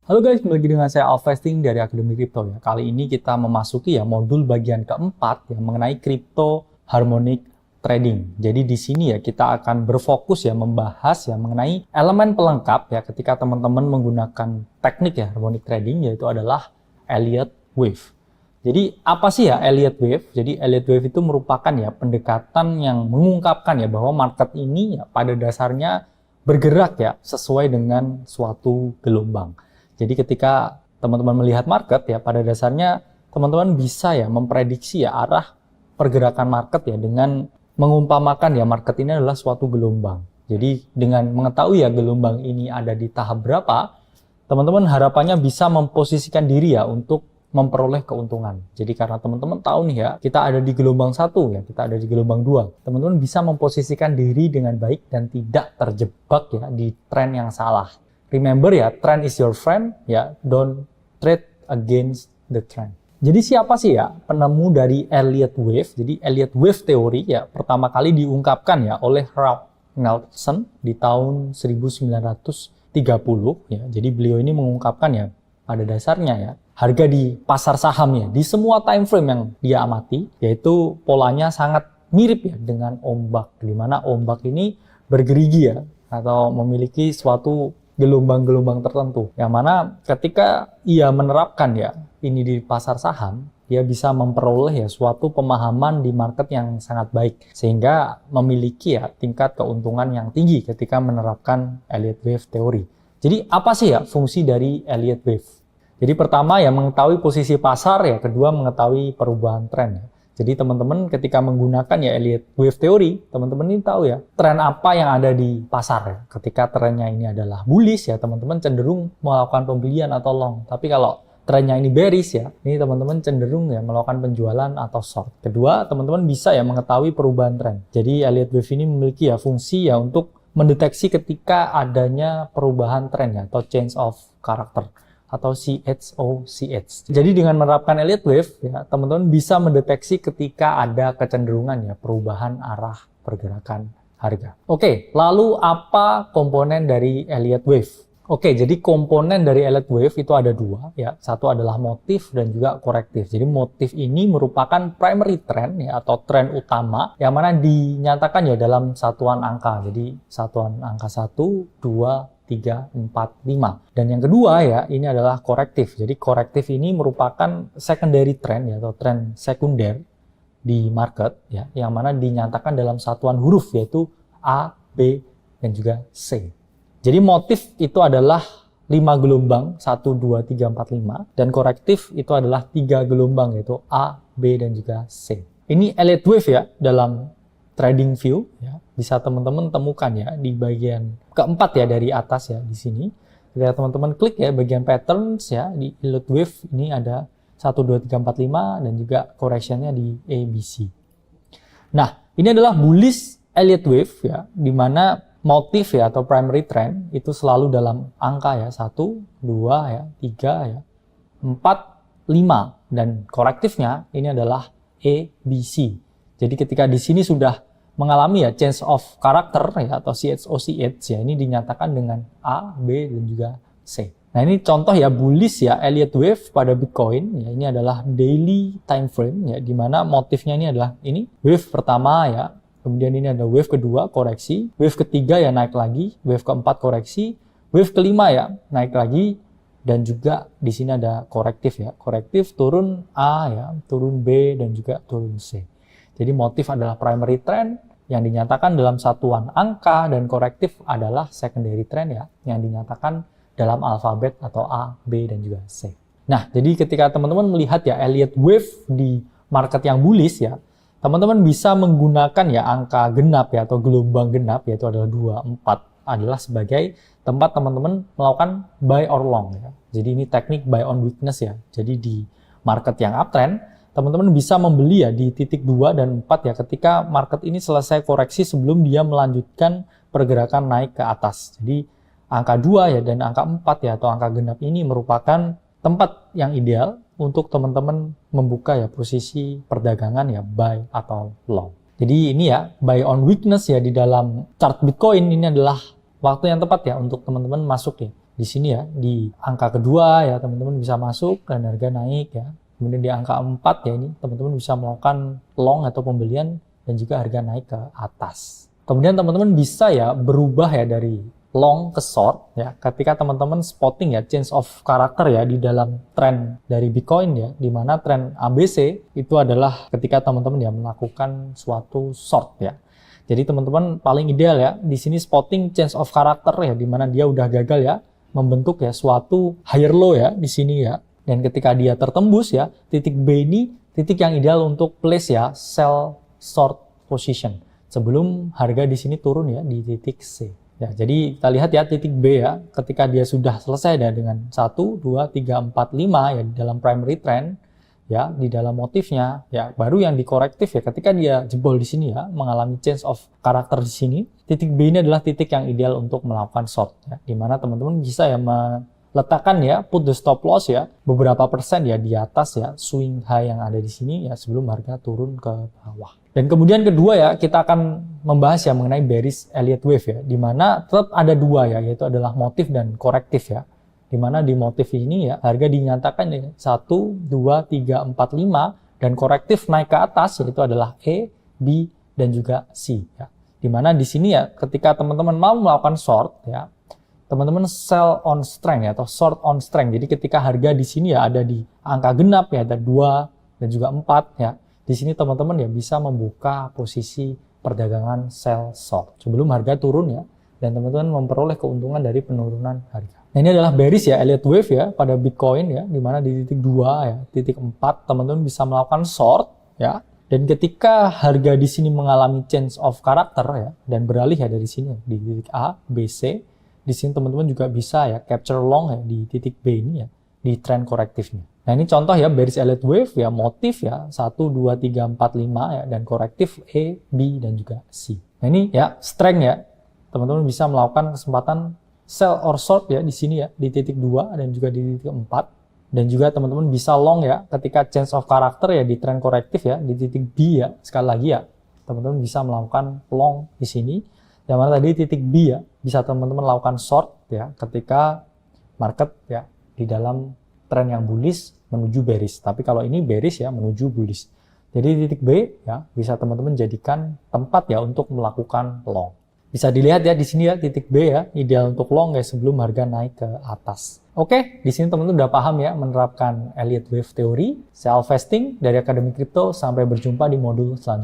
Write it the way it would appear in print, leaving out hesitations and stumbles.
Halo guys, kembali lagi dengan saya Alvesting dari Akademi Crypto ya. Kali ini kita memasuki ya modul bagian keempat yang mengenai crypto harmonic trading. Jadi di sini ya kita akan berfokus ya membahas ya mengenai elemen pelengkap ya ketika teman-teman menggunakan teknik ya harmonic trading, yaitu adalah Elliott Wave. Jadi apa sih ya Elliott Wave? Jadi Elliott Wave itu merupakan ya pendekatan yang mengungkapkan ya bahwa market ini ya pada dasarnya bergerak ya sesuai dengan suatu gelombang. Jadi ketika teman-teman melihat market ya pada dasarnya teman-teman bisa ya memprediksi ya arah pergerakan market ya dengan mengumpamakan ya market ini adalah suatu gelombang. Jadi dengan mengetahui ya gelombang ini ada di tahap berapa, teman-teman harapannya bisa memposisikan diri ya untuk memperoleh keuntungan. Jadi karena teman-teman tahu nih ya, kita ada di gelombang 1 ya, kita ada di gelombang 2. Teman-teman bisa memposisikan diri dengan baik dan tidak terjebak ya di tren yang salah. Remember ya, trend is your friend ya, don't trade against the trend. Jadi siapa sih ya penemu dari Elliott Wave? Jadi Elliott Wave teori ya pertama kali diungkapkan ya oleh Ralph Nelson di tahun 1930 ya. Jadi beliau ini mengungkapkan ya pada dasarnya ya harga di pasar saham ya di semua time frame yang dia amati, yaitu polanya sangat mirip ya dengan ombak, di mana ombak ini bergerigi ya atau memiliki suatu gelombang-gelombang tertentu, yang mana ketika ia menerapkan ya ini di pasar saham, dia bisa memperoleh ya suatu pemahaman di market yang sangat baik, sehingga memiliki ya tingkat keuntungan yang tinggi ketika menerapkan Elliott Wave teori. Jadi apa sih ya fungsi dari Elliott Wave? Jadi pertama ya mengetahui posisi pasar ya, kedua mengetahui perubahan tren ya. Jadi teman-teman ketika menggunakan ya Elliott Wave teori, teman-teman ini tahu ya tren apa yang ada di pasar ya. Ketika trennya ini adalah bullish ya, teman-teman cenderung melakukan pembelian atau long. Tapi kalau trennya ini bearish ya, ini teman-teman cenderung ya melakukan penjualan atau short. Kedua, teman-teman bisa ya mengetahui perubahan tren. Jadi Elliott Wave ini memiliki ya fungsi ya untuk mendeteksi ketika adanya perubahan tren ya atau change of character atau CHOCH. Jadi dengan menerapkan Elliott Wave ya teman-teman bisa mendeteksi ketika ada kecenderungan ya perubahan arah pergerakan harga. Oke, lalu apa komponen dari Elliott Wave? Oke, jadi komponen dari Elliott Wave itu ada dua ya. Satu adalah motif dan juga korektif. Jadi motif ini merupakan primary trend ya atau tren utama yang mana dinyatakan ya dalam satuan angka. Jadi satuan angka 1, 2, 3, 4, 5. Dan yang kedua ya, ini adalah korektif. Jadi korektif ini merupakan secondary trend ya, atau tren sekunder di market ya, yang mana dinyatakan dalam satuan huruf yaitu A, B, dan juga C. Jadi motif itu adalah 5 gelombang, 1, 2, 3, 4, 5. Dan korektif itu adalah 3 gelombang yaitu A, B, dan juga C. Ini Elliott Wave ya dalam trading view ya, bisa teman-teman temukan ya di bagian keempat ya dari atas ya di sini. Ketika teman-teman klik ya bagian patterns ya di Elliott Wave ini ada 1, 2, 3, 4, 5 dan juga correctionnya di ABC. Nah, ini adalah bullish Elliott Wave ya, di mana motif ya atau primary trend itu selalu dalam angka ya 1, 2 ya, 3 ya, 4, 5 dan korektifnya ini adalah ABC. Jadi ketika di sini sudah mengalami ya change of character ya atau CHOCH ya, ini dinyatakan dengan A, B, dan juga C. Nah ini contoh ya bullish ya Elliott Wave pada Bitcoin ya, ini adalah daily time frame ya, dimana motifnya ini adalah ini wave pertama ya, kemudian ini ada wave kedua koreksi, wave ketiga ya naik lagi, wave keempat koreksi, wave kelima ya naik lagi, dan juga di sini ada korektif ya, korektif turun A ya, turun B, dan juga turun C. Jadi motif adalah primary trend yang dinyatakan dalam satuan angka dan korektif adalah secondary trend ya yang dinyatakan dalam alfabet atau A, B, dan juga C. Nah, jadi ketika teman-teman melihat ya Elliott Wave di market yang bullish ya, teman-teman bisa menggunakan ya angka genap ya atau gelombang genap yaitu adalah 2, 4 adalah sebagai tempat teman-teman melakukan buy or long ya. Jadi ini teknik buy on weakness ya. Jadi di market yang uptrend teman-teman bisa membeli ya di titik 2 dan 4 ya ketika market ini selesai koreksi sebelum dia melanjutkan pergerakan naik ke atas. Jadi angka 2 ya dan angka 4 ya atau angka genap ini merupakan tempat yang ideal untuk teman-teman membuka ya posisi perdagangan ya buy atau long. Jadi ini ya buy on weakness ya di dalam chart Bitcoin ini adalah waktu yang tepat ya untuk teman-teman masuk ya di sini ya, di angka kedua ya teman-teman bisa masuk dan harga naik ya. Kemudian di angka 4 ya ini teman-teman bisa melakukan long atau pembelian dan juga harga naik ke atas. Kemudian teman-teman bisa ya berubah ya dari long ke short ya ketika teman-teman spotting ya change of character ya di dalam tren dari Bitcoin ya, di mana tren ABC itu adalah ketika teman-teman ya melakukan suatu short ya. Jadi teman-teman paling ideal ya di sini spotting change of character ya, di mana dia udah gagal ya membentuk ya suatu higher low ya di sini ya. Dan ketika dia tertembus ya, titik B ini titik yang ideal untuk place ya sell short position sebelum harga di sini turun ya di titik C. Ya, jadi kita lihat ya titik B ya, ketika dia sudah selesai ya, dengan 1, 2, 3, 4, 5 ya di dalam primary trend ya, di dalam motifnya ya, baru yang dikorektif ya ketika dia jebol di sini ya, mengalami change of character di sini. Titik B ini adalah titik yang ideal untuk melakukan short ya, di mana teman-teman bisa ya letakkan ya put the stop loss ya beberapa persen ya di atas ya swing high yang ada di sini ya sebelum harga turun ke bawah. Dan kemudian kedua ya kita akan membahas ya mengenai bearish Elliott wave ya, di mana tetap ada dua ya, yaitu adalah motif dan korektif ya. Di mana di motif ini ya harga dinyatakan ya 1, 2, 3, 4, 5 dan korektif naik ke atas yaitu adalah E, B dan juga C ya. Di mana di sini ya ketika teman-teman mau melakukan short ya, teman-teman sell on strength ya atau short on strength. Jadi ketika harga di sini ya ada di angka genap ya, ada 2 dan juga 4 ya. Di sini teman-teman ya bisa membuka posisi perdagangan sell short sebelum harga turun ya, dan teman-teman memperoleh keuntungan dari penurunan harga. Nah, ini adalah bearish ya Elliott wave ya pada Bitcoin ya, di mana di titik 2 ya, titik 4 teman-teman bisa melakukan short ya. Dan ketika harga di sini mengalami change of character ya dan beralih ya dari sini di titik A, B, C. Di sini teman-teman juga bisa ya capture long ya di titik B ini ya, di trend korektifnya. Nah, ini contoh ya bearish Elliott wave ya, motif ya 1, 2, 3, 4, 5 ya, dan korektif E, B dan juga C. Nah, ini ya strength ya. Teman-teman bisa melakukan kesempatan sell or short ya di sini ya, di titik 2 dan juga di titik 4. Dan juga teman-teman bisa long ya ketika change of character ya di trend korektif ya di titik B ya. Sekali lagi ya, teman-teman bisa melakukan long di sini. Yang mana tadi titik B ya, bisa teman-teman lakukan short ya ketika market ya di dalam tren yang bullish menuju bearish. Tapi kalau ini bearish ya menuju bullish. Jadi titik B ya bisa teman-teman jadikan tempat ya untuk melakukan long. Bisa dilihat ya di sini ya titik B ya ideal untuk long ya sebelum harga naik ke atas. Oke, di sini teman-teman udah paham ya menerapkan Elliott wave teori, self vesting dari Akademi Kripto. Sampai berjumpa di modul selanjutnya.